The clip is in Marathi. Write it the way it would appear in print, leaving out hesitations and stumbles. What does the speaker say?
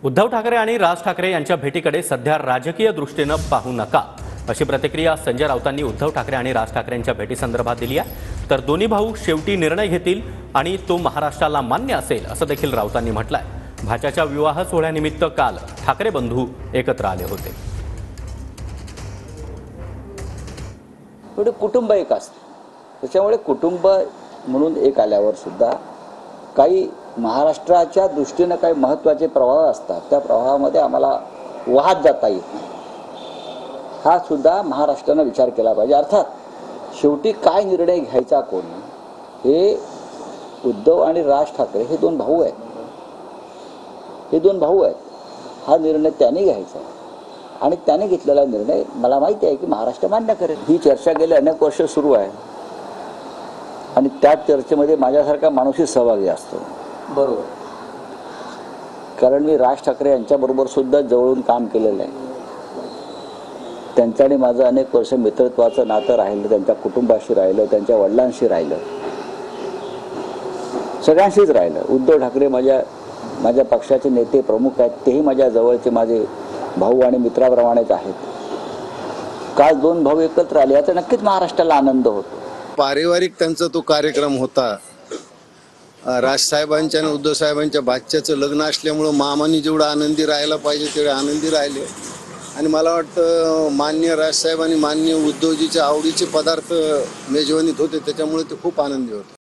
उद्धव ठाकरे आणि राज ठाकरे यांच्या भेटीकडे सध्या राजकीय दृष्टीने पाहू नका, अशी प्रतिक्रिया संजय राऊतांनी उद्धव ठाकरे आणि राज ठाकरेंच्या भेटीसंदर्भात दिली आहे। तर दोन्ही भाऊ शेवटी निर्णय घेतील आणि तो महाराष्ट्राला मान्य असेल, असं देखील राऊतांनी म्हटलंय। भाच्याच्या विवाह सोहळ्यानिमित्त काल ठाकरे बंधू एकत्र आले होते। कुटुंब एक असते, त्याच्यामुळे कुटुंब म्हणून एक आल्यावर सुद्धा काही महाराष्ट्राच्या दृष्टीने काही महत्त्वाचे प्रवाह असतात, त्या प्रवाहामध्ये आम्हाला वाहत जाता येत नाही। हा सुद्धा महाराष्ट्राने विचार केला पाहिजे। अर्थात शेवटी काय निर्णय घ्यायचा कोण, हे उद्धव आणि राज ठाकरे हे दोन भाऊ आहेत, हा निर्णय त्यांनी घ्यायचा आणि त्याने घेतलेला निर्णय मला माहिती आहे की महाराष्ट्र मान्य करेल। ही चर्चा गेली अनेक वर्ष सुरू आहे आणि त्या चर्चेमध्ये माझ्यासारखा माणूसही सहभागी असतो, बरोबर, कारण मी राज ठाकरे यांच्याबरोबर सुद्धा जवळून काम केलेलं आहे। त्यांच्या आणि माझं अनेक वर्ष मित्रत्वाचं नातं राहिलं, त्यांच्या कुटुंबाशी राहिलं, त्यांच्या वडिलांशी राहिलं, सगळ्यांशीच राहिलं। उद्धव ठाकरे माझ्या पक्षाचे नेते प्रमुख आहेत, तेही माझ्या जवळचे माझे भाऊ आणि मित्राप्रमाणेच आहेत। काल दोन भाऊ एकत्र आले, याचा नक्कीच महाराष्ट्राला आनंद होतो। पारिवारिक त्यांचा तो कार्यक्रम होता। राजसाहेबांच्या आणि उद्धव साहेबांच्या भाच्याचं लग्न असल्यामुळं मामांनी जेवढं आनंदी राहायला पाहिजे तेवढे आनंदी राहिले आणि मला वाटतं माननीय राजसाहेब आणि माननीय उद्धवजीच्या आवडीचे पदार्थ मेजवानीत होते, त्याच्यामुळे ते खूप आनंदी होते।